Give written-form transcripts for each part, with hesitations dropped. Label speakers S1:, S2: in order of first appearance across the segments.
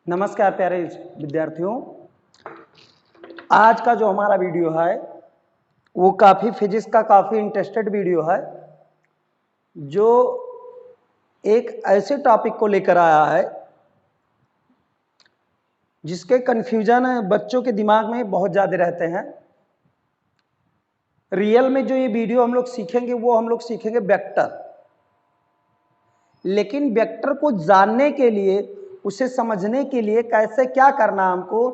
S1: नमस्कार प्यारे विद्यार्थियों। आज का जो हमारा वीडियो है वो काफ़ी फिजिक्स का काफ़ी इंटरेस्टेड वीडियो है, जो एक ऐसे टॉपिक को लेकर आया है जिसके कन्फ्यूजन बच्चों के दिमाग में बहुत ज़्यादा रहते हैं। रियल में जो ये वीडियो हम लोग सीखेंगे वो हम लोग सीखेंगे वेक्टर, लेकिन वेक्टर को जानने के लिए, उसे समझने के लिए कैसे क्या करना, हमको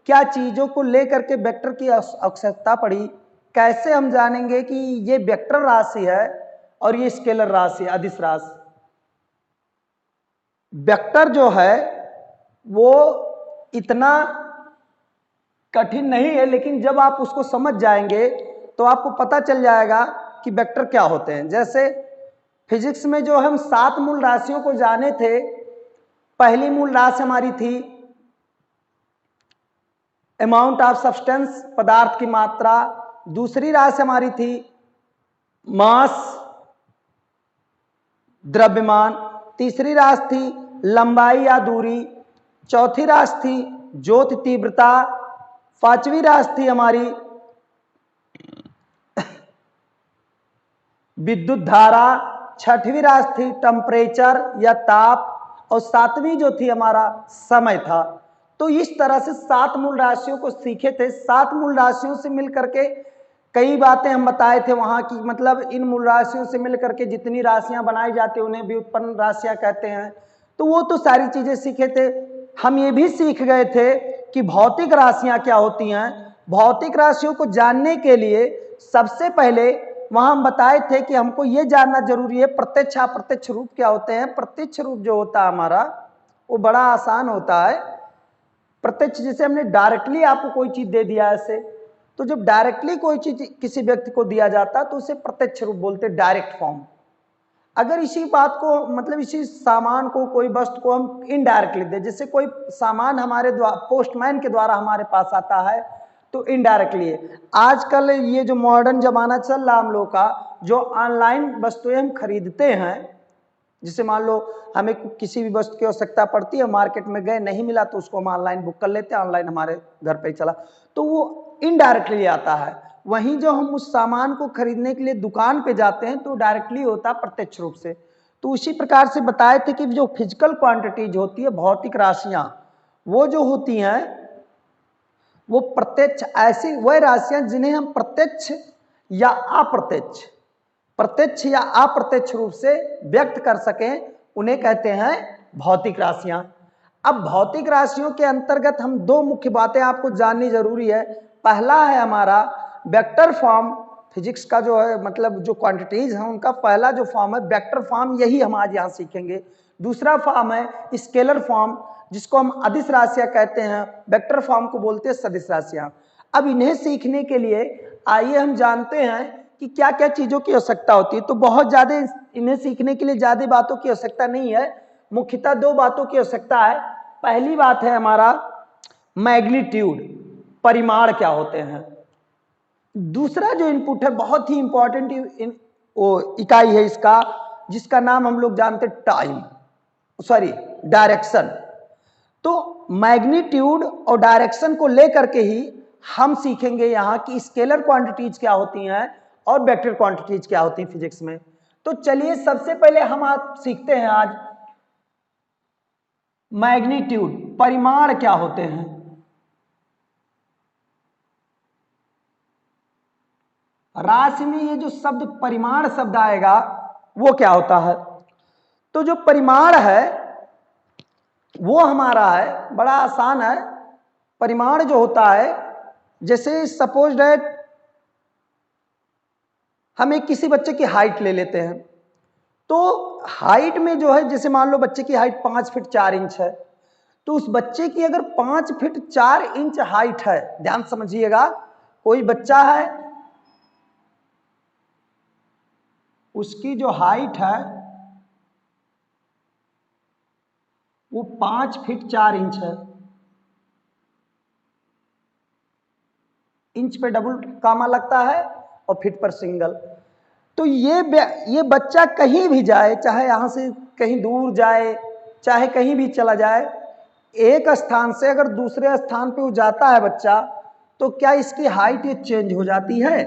S1: क्या चीज़ों को लेकर के वेक्टर की आवश्यकता पड़ी, कैसे हम जानेंगे कि ये वेक्टर राशि है और ये स्केलर राशि है, अदिश राशि। वेक्टर जो है वो इतना कठिन नहीं है, लेकिन जब आप उसको समझ जाएंगे तो आपको पता चल जाएगा कि वेक्टर क्या होते हैं। जैसे फिजिक्स में जो हम 7 मूल राशियों को जाने थे, पहली मूल राशि हमारी थी अमाउंट ऑफ सब्सटेंस, पदार्थ की मात्रा। दूसरी राशि हमारी थी मास, द्रव्यमान। तीसरी राशि थी लंबाई या दूरी। चौथी राशि थी ज्योति तीव्रता। पांचवी राशि थी हमारी विद्युत धारा। छठवीं राशि थी टेम्परेचर या ताप, और सातवीं जो थी हमारा समय था। तो इस तरह से 7 मूल राशियों को सीखे थे। 7 मूल राशियों से मिलकर के कई बातें हम बताए थे वहां की, मतलब इन मूल राशियों से मिलकर के जितनी राशियां बनाई जाती हैं उन्हें व्युत्पन्न राशियां कहते हैं। तो वो तो सारी चीजें सीखे थे। हम ये भी सीख गए थे कि भौतिक राशियां क्या होती हैं। भौतिक राशियों को जानने के लिए सबसे पहले वहां हम बताए थे कि हमको ये जानना जरूरी है प्रत्यक्ष अप्रत्यक्ष रूप क्या होते हैं। प्रत्यक्ष रूप जो होता है हमारा वो बड़ा आसान होता है। प्रत्यक्ष जैसे हमने डायरेक्टली आपको कोई चीज दे दिया ऐसे, तो जब डायरेक्टली कोई चीज किसी व्यक्ति को दिया जाता है तो उसे प्रत्यक्ष रूप बोलते हैं, डायरेक्ट फॉर्म। अगर इसी बात को, मतलब इसी सामान को, कोई वस्तु को हम इनडायरेक्टली दे, जैसे कोई सामान हमारे द्वारा पोस्टमैन के द्वारा हमारे पास आता है तो इनडायरेक्टली है। आजकल ये जो मॉडर्न जमाना चल रहा हम लोग का, जो ऑनलाइन वस्तुएं हम खरीदते हैं, जैसे मान लो हमें किसी भी वस्तु की आवश्यकता पड़ती है, मार्केट में गए नहीं मिला तो उसको हम ऑनलाइन बुक कर लेते हैं, ऑनलाइन हमारे घर पे ही चला, तो वो इनडायरेक्टली आता है। वहीं जो हम उस सामान को खरीदने के लिए दुकान पे जाते हैं तो डायरेक्टली होता है प्रत्यक्ष रूप से। तो उसी प्रकार से बताए थे कि जो फिजिकल क्वांटिटीज होती है, भौतिक राशियां, वो जो होती हैं वो प्रत्यक्ष, ऐसी वह राशियां जिन्हें हम प्रत्यक्ष या अप्रत्यक्ष, प्रत्यक्ष या अप्रत्यक्ष रूप से व्यक्त कर सकें, उन्हें कहते हैं भौतिक राशियां। अब भौतिक राशियों के अंतर्गत हम 2 मुख्य बातें आपको जाननी जरूरी है। पहला है हमारा वेक्टर फॉर्म। फिजिक्स का जो है, मतलब जो क्वांटिटीज हैं उनका पहला जो फॉर्म है वेक्टर फॉर्म, यही हम आज यहाँ सीखेंगे। दूसरा फॉर्म है स्केलर फॉर्म, जिसको हम अदिश राशियां कहते हैं। वेक्टर फॉर्म को बोलते हैं सदिश राशियां। अब इन्हें सीखने के लिए आइए हम जानते हैं कि क्या क्या चीजों की आवश्यकता होती है। तो बहुत ज्यादा इन्हें सीखने के लिए ज्यादा बातों की आवश्यकता नहीं है, मुख्यतः 2 बातों की आवश्यकता है। पहली बात है हमारा मैग्नीट्यूड, परिमाण क्या होते हैं। दूसरा जो इनपुट है, बहुत ही इंपॉर्टेंट इकाई है इसका, जिसका नाम हम लोग जानते हैं टाइम, सॉरी डायरेक्शन। तो मैग्नीट्यूड और डायरेक्शन को लेकर के ही हम सीखेंगे यहाँ की स्केलर क्वांटिटीज क्या होती हैं और वेक्टर क्वांटिटीज क्या होती हैं फिजिक्स में। तो चलिए सबसे पहले हम आप सीखते हैं आज मैग्नीट्यूड, परिमाण क्या होते हैं। राशि में ये जो शब्द परिमाण शब्द आएगा वो क्या होता है। तो जो परिमाण है वो हमारा है, बड़ा आसान है। परिमाण जो होता है, जैसे सपोज दैट हम एक किसी बच्चे की हाइट ले लेते हैं, तो हाइट में जो है, जैसे मान लो बच्चे की हाइट 5 फीट 4 इंच है, तो उस बच्चे की अगर 5 फीट 4 इंच हाइट है, ध्यान समझिएगा, कोई बच्चा है उसकी जो हाइट है वो 5 फीट 4 इंच है, इंच पे डबल कामा लगता है और फीट पर सिंगल। तो ये बच्चा कहीं भी जाए, चाहे यहां से कहीं दूर जाए, चाहे कहीं भी चला जाए, एक स्थान से अगर दूसरे स्थान पे वो जाता है बच्चा, तो क्या इसकी हाइट ये चेंज हो जाती है?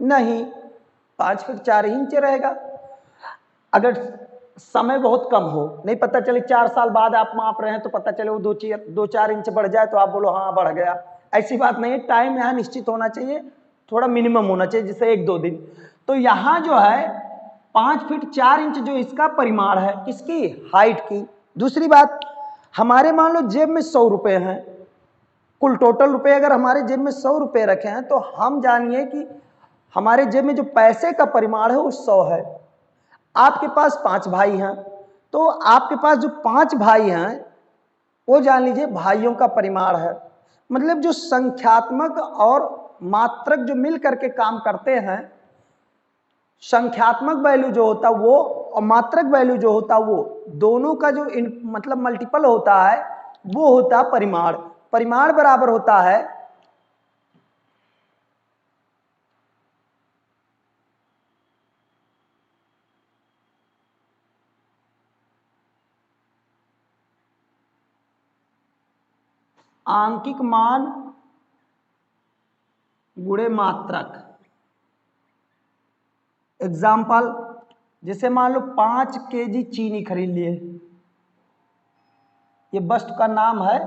S1: नहीं, 5 फीट 4 इंच रहेगा। अगर समय बहुत कम हो, नहीं पता चले 4 साल बाद आप माप रहे हैं तो पता चले वो 2-4 इंच बढ़ जाए तो आप बोलो हाँ बढ़ गया, ऐसी बात नहीं है। टाइम यहाँ निश्चित होना चाहिए, थोड़ा मिनिमम होना चाहिए, जैसे 1-2 दिन। तो यहाँ जो है 5 फीट 4 इंच जो इसका परिमाण है, किसकी? हाइट की। दूसरी बात, हमारे मान लो जेब में 100 रुपये हैं, कुल टोटल रुपए अगर हमारे जेब में 100 रुपये रखे हैं, तो हम जानिए कि हमारे जेब में जो पैसे का परिमाण है वो 100 है। आपके पास 5 भाई हैं, तो आपके पास जो 5 भाई हैं वो जान लीजिए भाइयों का परिमाण है। मतलब जो संख्यात्मक और मात्रक जो मिल करके काम करते हैं, संख्यात्मक वैल्यू जो होता वो और मात्रक वैल्यू जो होता वो दोनों का जो मतलब मल्टीपल होता है वो होता परिमाण। परिमाण बराबर होता है आंकिक मान गुणे मात्रक। एग्जाम्पल, जैसे मान लो 5 केजी चीनी खरीद लिए, ये वस्तु का नाम है,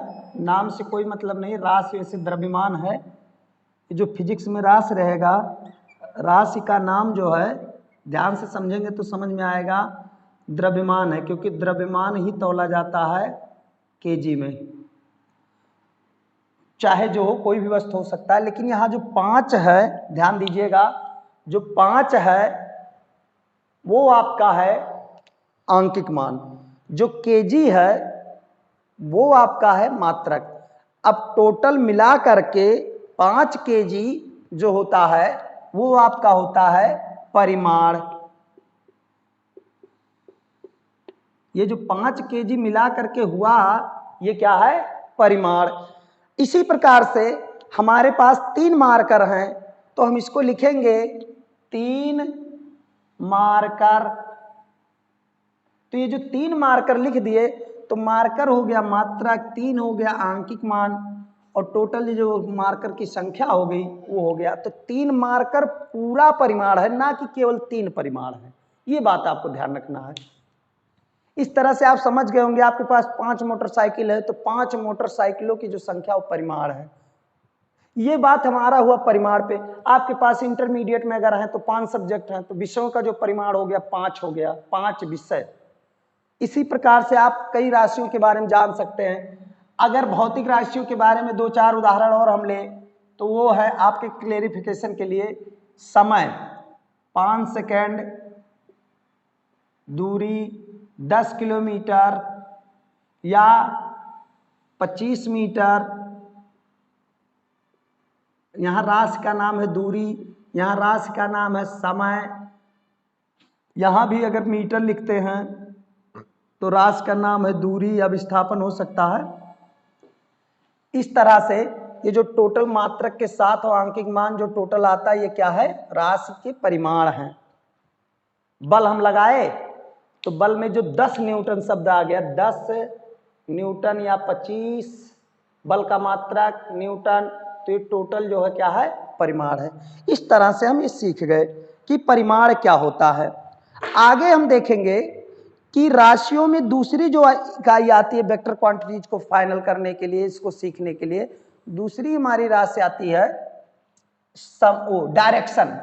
S1: नाम से कोई मतलब नहीं, राशि वैसे द्रव्यमान है, जो फिजिक्स में राशि रहेगा, राशि का नाम जो है ध्यान से समझेंगे तो समझ में आएगा, द्रव्यमान है, क्योंकि द्रव्यमान ही तौला जाता है केजी में। चाहे जो हो कोई भी वस्तु हो सकता है, लेकिन यहाँ जो 5 है ध्यान दीजिएगा, जो 5 है वो आपका है आंकिक मान, जो केजी है वो आपका है मात्रक। अब टोटल मिला करके 5 केजी जो होता है वो आपका होता है परिमाण। ये जो 5 केजी मिला करके हुआ ये क्या है? परिमाण। इसी प्रकार से हमारे पास 3 मार्कर हैं, तो हम इसको लिखेंगे 3 मार्कर। तो ये जो 3 मार्कर लिख दिए, तो मार्कर हो गया मात्रक, 3 हो गया आंकिक मान, और टोटल जो मार्कर की संख्या हो गई वो हो गया। तो 3 मार्कर पूरा परिमाण है, ना कि केवल 3 परिमाण है। ये बात आपको ध्यान रखना है। इस तरह से आप समझ गए होंगे, आपके पास 5 मोटरसाइकिल है तो 5 मोटरसाइकिलों की जो संख्या वो परिमाण है। ये बात हमारा हुआ परिमाण पे। आपके पास इंटरमीडिएट में अगर हैं तो 5 सब्जेक्ट हैं, तो विषयों का जो परिमाण हो गया 5 हो गया, 5 विषय। इसी प्रकार से आप कई राशियों के बारे में जान सकते हैं। अगर भौतिक राशियों के बारे में 2-4 उदाहरण और हम लें तो वो है आपके क्लेरिफिकेशन के लिए, समय 5 सेकेंड, दूरी 10 किलोमीटर या 25 मीटर। यहाँ राशि का नाम है दूरी, यहाँ राशि का नाम है समय। यहाँ भी अगर मीटर लिखते हैं तो राशि का नाम है दूरी या विस्थापन हो सकता है। इस तरह से ये जो टोटल मात्रक के साथ और आंकिक मान जो टोटल आता है ये क्या है? राशि के परिमाण हैं। बल हम लगाए तो बल में जो 10 न्यूटन शब्द आ गया, 10 न्यूटन या 25 बल का मात्रक न्यूटन, तो ये टोटल जो है क्या है? परिमाण है। इस तरह से हम ये सीख गए कि परिमाण क्या होता है। आगे हम देखेंगे कि राशियों में दूसरी जो इकाई आती है वेक्टर क्वांटिटीज को फाइनल करने के लिए, इसको सीखने के लिए दूसरी हमारी राशि आती है डायरेक्शन।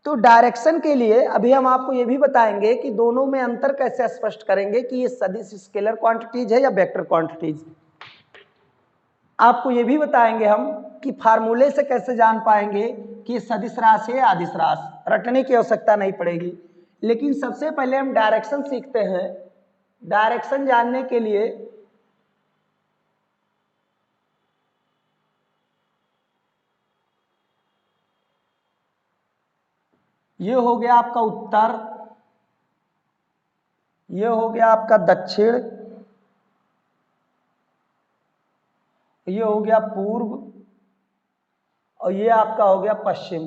S1: तो डायरेक्शन के लिए अभी हम आपको ये भी बताएंगे कि दोनों में अंतर कैसे स्पष्ट करेंगे कि ये सदिश स्केलर क्वांटिटीज है या वेक्टर क्वांटिटीज। आपको ये भी बताएंगे हम कि फार्मूले से कैसे जान पाएंगे कि ये सदिश राशि है या अदिश राशि। रटने की आवश्यकता नहीं पड़ेगी, लेकिन सबसे पहले हम डायरेक्शन सीखते हैं। डायरेक्शन जानने के लिए ये हो गया आपका उत्तर, ये हो गया आपका दक्षिण, ये हो गया पूर्व, और ये आपका हो गया पश्चिम।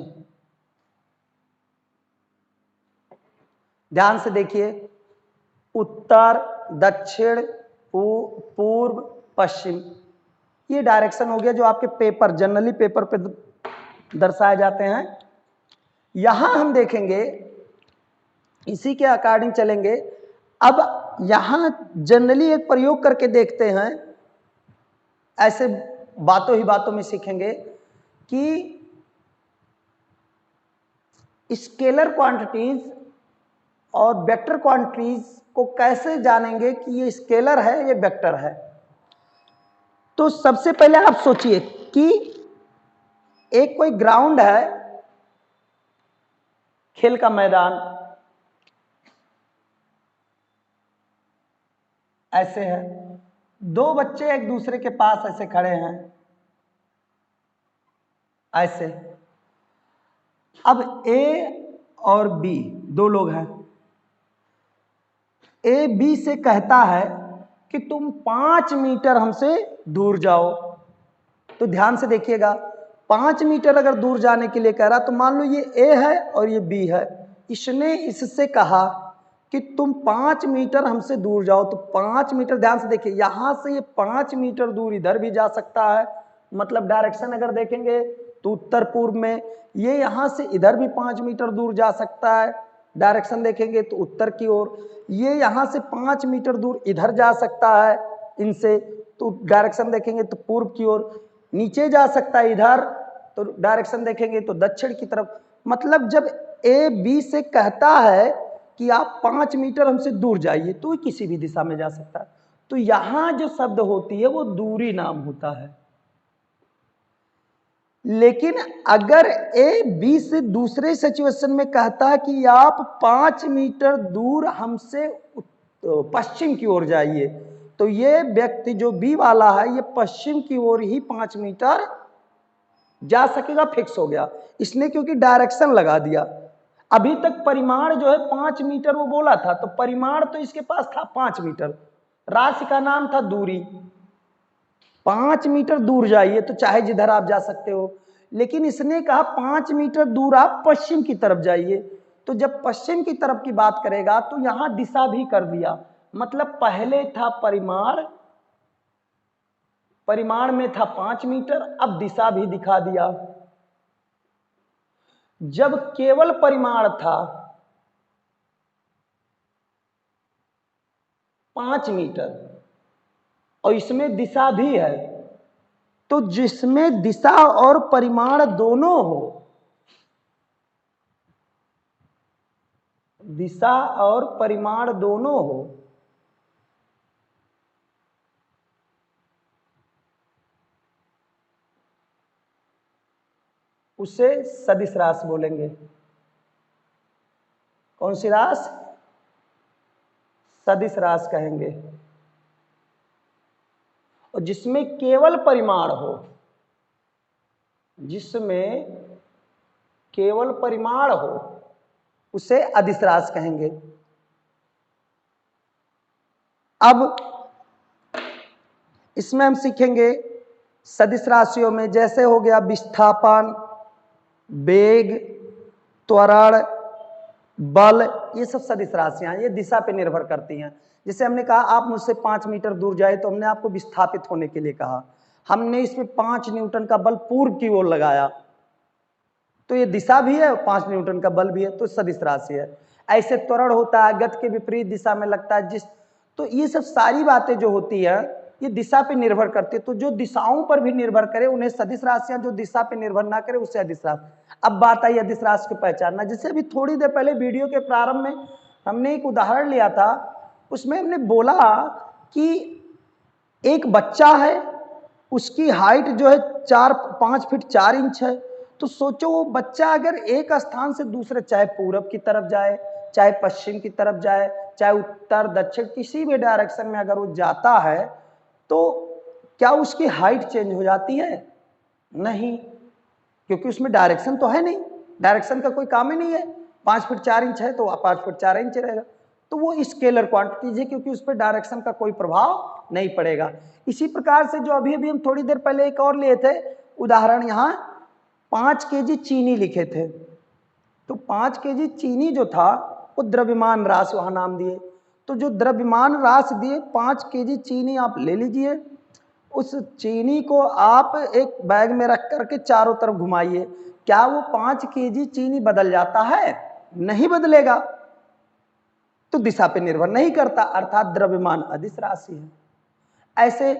S1: ध्यान से देखिए, उत्तर, दक्षिण, पूर्व, पश्चिम। ये डायरेक्शन हो गया जो आपके पेपर, जनरली पेपर पे दर्शाए जाते हैं। यहां हम देखेंगे, इसी के अकॉर्डिंग चलेंगे। अब यहां जनरली एक प्रयोग करके देखते हैं, ऐसे बातों ही बातों में सीखेंगे कि स्केलर क्वांटिटीज और वेक्टर क्वांटिटीज को कैसे जानेंगे कि ये स्केलर है ये वेक्टर है। तो सबसे पहले आप सोचिए कि एक कोई ग्राउंड है, खेल का मैदान ऐसे है, दो बच्चे एक दूसरे के पास ऐसे खड़े हैं ऐसे। अब ए और बी दो लोग हैं। ए बी से कहता है कि तुम 5 मीटर हमसे दूर जाओ। तो ध्यान से देखिएगा, 5 मीटर अगर दूर जाने के लिए कह रहा, तो मान लो ये ए है और ये बी है। इसने इससे कहा कि तुम 5 मीटर हमसे दूर जाओ। तो 5 मीटर, ध्यान से देखिए, यहां से ये 5 मीटर दूर इधर भी जा सकता है, मतलब डायरेक्शन अगर देखेंगे तो उत्तर पूर्व में। ये यहां से इधर भी 5 मीटर दूर जा सकता है, डायरेक्शन देखेंगे तो उत्तर की ओर। ये यहां से 5 मीटर दूर इधर जा सकता है इनसे, तो डायरेक्शन देखेंगे तो पूर्व की ओर। नीचे जा सकता है इधर, तो डायरेक्शन देखेंगे तो दक्षिण की तरफ। मतलब जब ए बी से कहता है कि आप 5 मीटर हमसे दूर जाइए, तो किसी भी दिशा में जा सकता है। तो यहां जो शब्द होती है वो दूरी नाम होता है। लेकिन अगर ए बी से दूसरे सिचुएशन में कहता है कि आप 5 मीटर दूर हमसे पश्चिम की ओर जाइए, तो ये व्यक्ति जो बी वाला है ये पश्चिम की ओर ही 5 मीटर जा सकेगा, फिक्स हो गया इसने, क्योंकि डायरेक्शन लगा दिया। अभी तक परिमाण जो है 5 मीटर वो बोला था, तो परिमाण तो इसके पास था 5 मीटर, राशि का नाम था दूरी। 5 मीटर दूर जाइए, तो चाहे जिधर आप जा सकते हो, लेकिन इसने कहा 5 मीटर दूर आप पश्चिम की तरफ जाइए। तो जब पश्चिम की तरफ की बात करेगा तो यहां दिशा भी कर दिया, मतलब पहले था परिमाण, परिमाण में था 5 मीटर, अब दिशा भी दिखा दिया। जब केवल परिमाण था 5 मीटर और इसमें दिशा भी है, तो जिसमें दिशा और परिमाण दोनों हो, दिशा और परिमाण दोनों हो, उसे सदिश राशि बोलेंगे। कौन सी राशि? सदिश राशि कहेंगे। और जिसमें केवल परिमाण हो, जिसमें केवल परिमाण हो, उसे अदिश राशि कहेंगे। अब इसमें हम सीखेंगे सदिश राशियों में, जैसे हो गया विस्थापन, वेग, त्वरण, बल, ये सब सदिश राशियां, ये दिशा पे निर्भर करती हैं। जैसे हमने कहा आप मुझसे 5 मीटर दूर जाए, तो हमने आपको विस्थापित होने के लिए कहा, हमने इसमें 5 न्यूटन का बल पूर्व की ओर लगाया, तो ये दिशा भी है और 5 न्यूटन का बल भी है, तो सदिश राशि है। ऐसे त्वरण होता है, गति के विपरीत दिशा में लगता है जिस, तो ये सब सारी बातें जो होती है ये दिशा पे निर्भर करती है। तो जो दिशाओं पर भी निर्भर करे उन्हें सदिश राशियां, जो दिशा पे निर्भर ना करे उसे अदिश राशि। अब बात आई अदिश राशि को पहचानना। जैसे अभी थोड़ी देर पहले वीडियो के प्रारंभ में हमने एक उदाहरण लिया था, उसमें हमने बोला कि एक बच्चा है, उसकी हाइट जो है 5 फीट 4 इंच है। तो सोचो वो बच्चा अगर एक स्थान से दूसरे, चाहे पूरब की तरफ जाए, चाहे पश्चिम की तरफ जाए, चाहे उत्तर दक्षिण, किसी भी डायरेक्शन में अगर वो जाता है, तो क्या उसकी हाइट चेंज हो जाती है? नहीं, क्योंकि उसमें डायरेक्शन तो है नहीं, डायरेक्शन का कोई काम ही नहीं है। 5 फीट 4 इंच है तो 5 फीट 4 इंच रहेगा, तो वो स्केलर क्वांटिटीज है, क्योंकि उस पर डायरेक्शन का कोई प्रभाव नहीं पड़ेगा। इसी प्रकार से जो अभी हम थोड़ी देर पहले एक और लिए थे उदाहरण, यहाँ 5 केजी चीनी लिखे थे, तो 5 केजी चीनी जो था वो द्रव्यमान राशि वहां नाम दिए। तो जो द्रव्यमान राशि दिए 5 केजी चीनी आप ले लीजिए, उस चीनी को आप एक बैग में रख करके चारों तरफ घुमाइए, क्या वो 5 केजी चीनी बदल जाता है? नहीं बदलेगा। तो दिशा पे निर्भर नहीं करता, अर्थात द्रव्यमान अदिश राशि है। ऐसे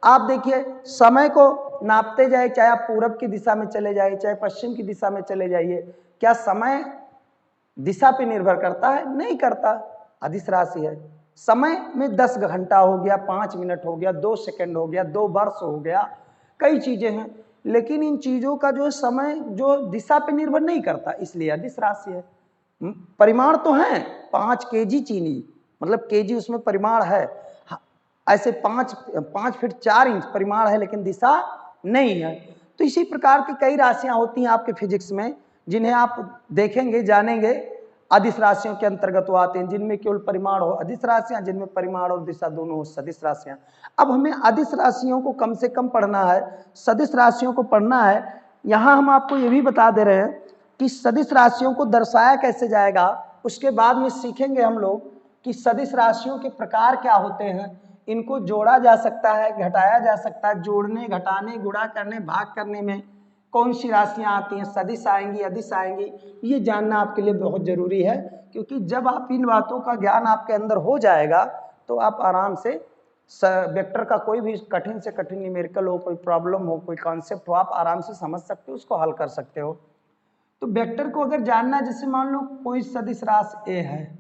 S1: आप देखिए, समय को नापते जाए, चाहे आप पूरब की दिशा में चले जाइए, चाहे पश्चिम की दिशा में चले जाइए, क्या समय दिशा पे निर्भर करता है? नहीं करता, अदिश राशि है। समय में 10 घंटा हो गया, 5 मिनट हो गया, 2 सेकंड हो गया, 2 वर्ष हो गया, कई चीजें हैं, लेकिन इन चीजों का जो समय जो दिशा पे निर्भर नहीं करता, इसलिए अदिश राशि है। परिमाण तो है 5 केजी चीनी, मतलब केजी उसमें परिमाण है, ऐसे 5 फीट 4 इंच परिमाण है, लेकिन दिशा नहीं है। तो इसी प्रकार की कई राशियां होती हैं आपके फिजिक्स में, जिन्हें आप देखेंगे जानेंगे, अदिश राशियों के अंतर्गत वो आते हैं, जिनमें केवल परिमाण हो अदिश राशियां, जिनमें परिमाण और दिशा दोनों हो सदिश राशियां। अब हमें अदिश राशियों को कम से कम पढ़ना है, सदिश राशियों को पढ़ना है। यहां हम आपको ये भी बता दे रहे हैं कि सदिश राशियों को दर्शाया कैसे जाएगा। उसके बाद में सीखेंगे हम लोग कि सदिश राशियों के प्रकार क्या होते हैं, इनको जोड़ा जा सकता है, घटाया जा सकता है, जोड़ने, घटाने, गुणा करने, भाग करने में कौन सी राशियां आती हैं, सदिश आएंगी, अदिश आएंगी, ये जानना आपके लिए बहुत जरूरी है। क्योंकि जब आप इन बातों का ज्ञान आपके अंदर हो जाएगा तो आप आराम से वेक्टर का कोई भी कठिन से कठिन न्यूमेरिकल हो, कोई प्रॉब्लम हो, कोई कॉन्सेप्ट हो, आप आराम से समझ सकते हो, उसको हल कर सकते हो। तो वेक्टर को अगर जानना, जैसे मान लो कोई सदिश राशि ए है,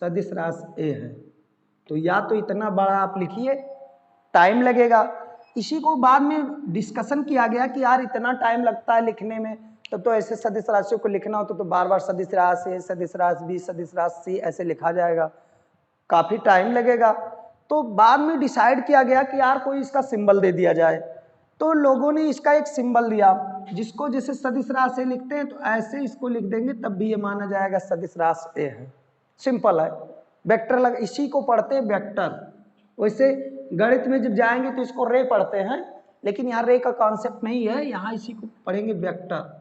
S1: सदिश राशि ए है, तो या तो इतना बड़ा आप लिखिए, टाइम लगेगा। इसी को बाद में डिस्कशन किया गया कि यार इतना टाइम लगता है लिखने में, तो ऐसे सदिश राशियों को लिखना हो तो बार बार सदिश राशि ए, सदिश राशि बी, सदिश राशि सी ऐसे लिखा जाएगा, काफी टाइम लगेगा। तो बाद में डिसाइड किया गया कि यार कोई इसका सिंबल दे दिया जाए, तो लोगों ने इसका एक सिंबल दिया, जिसको जैसे सदिश राशि लिखते हैं तो ऐसे इसको लिख देंगे, तब भी ये माना जाएगा सदिश राशि ए है। सिंपल है, वेक्टर लग, इसी को पढ़ते हैं वेक्टर। वैसे गणित में जब जाएंगे तो इसको रे पढ़ते हैं, लेकिन यहाँ रे का कॉन्सेप्ट नहीं है, यहाँ इसी को पढ़ेंगे वेक्टर।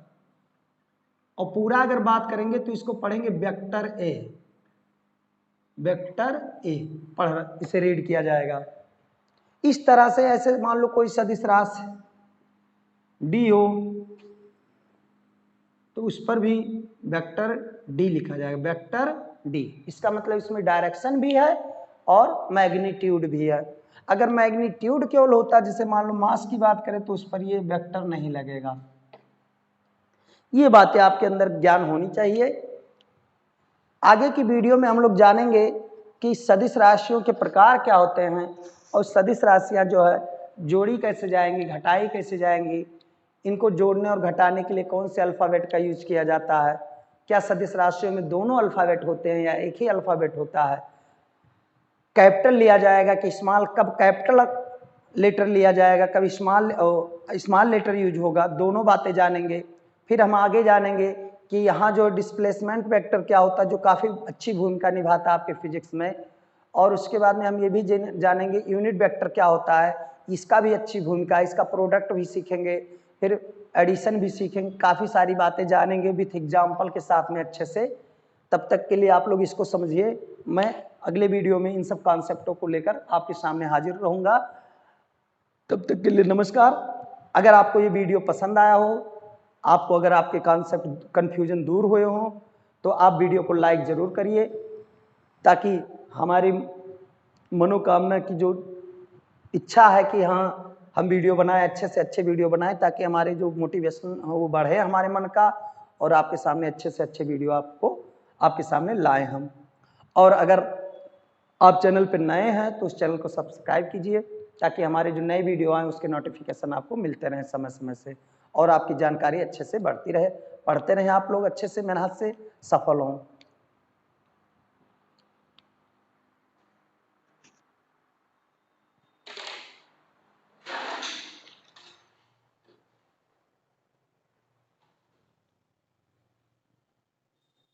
S1: और पूरा अगर बात करेंगे तो इसको पढ़ेंगे वेक्टर ए, वेक्टर ए पढ़, इसे रीड किया जाएगा इस तरह से। ऐसे मान लो कोई सदिश राशि डी हो, तो उस पर भी वेक्टर डी लिखा जाएगा, वेक्टर डी। इसका मतलब इसमें डायरेक्शन भी है और मैग्नीट्यूड भी है। अगर मैग्नीट्यूड केवल होता, जैसे मान लो मास की बात करें, तो उस पर ये वेक्टर नहीं लगेगा। ये बातें आपके अंदर ज्ञान होनी चाहिए। आगे की वीडियो में हम लोग जानेंगे कि सदिश राशियों के प्रकार क्या होते हैं, और सदिश राशियां जो है जोड़ी कैसे जाएंगी, घटाई कैसे जाएंगी, इनको जोड़ने और घटाने के लिए कौन से अल्फ़ाबेट का यूज किया जाता है, क्या सदिश राशियों में दोनों अल्फ़ाबेट होते हैं या एक ही अल्फ़ाबेट होता है, कैपिटल लिया जाएगा कि स्मॉल, कब कैपिटल लेटर लिया जाएगा, कब स्मॉल लेटर यूज होगा, दोनों बातें जानेंगे। फिर हम आगे जानेंगे कि यहाँ जो डिस्प्लेसमेंट वेक्टर क्या होता है, जो काफ़ी अच्छी भूमिका निभाता है आपके फिजिक्स में। और उसके बाद में हम ये भी जानेंगे यूनिट वेक्टर क्या होता है, इसका भी अच्छी भूमिका है, इसका प्रोडक्ट भी सीखेंगे, फिर एडिशन भी सीखेंगे, काफ़ी सारी बातें जानेंगे विथ एग्जाम्पल के साथ में अच्छे से। तब तक के लिए आप लोग इसको समझिए, मैं अगले वीडियो में इन सब कॉन्सेप्टों को लेकर आपके सामने हाजिर रहूँगा। तब तक के लिए नमस्कार। अगर आपको ये वीडियो पसंद आया हो, आपको अगर आपके कॉन्सेप्ट कन्फ्यूजन दूर हुए हों, तो आप वीडियो को लाइक ज़रूर करिए, ताकि हमारी मनोकामना की जो इच्छा है कि हाँ हम वीडियो बनाएं, अच्छे से अच्छे वीडियो बनाएं, ताकि हमारे जो मोटिवेशन हो वो बढ़े हमारे मन का, और आपके सामने अच्छे से अच्छे वीडियो आपके सामने लाएं हम। और अगर आप चैनल पर नए हैं तो उस चैनल को सब्सक्राइब कीजिए, ताकि हमारे जो नए वीडियो आए उसके नोटिफिकेशन आपको मिलते रहें समय समय से, और आपकी जानकारी अच्छे से बढ़ती रहे, पढ़ते रहें आप लोग अच्छे से, मेहनत से सफल हों।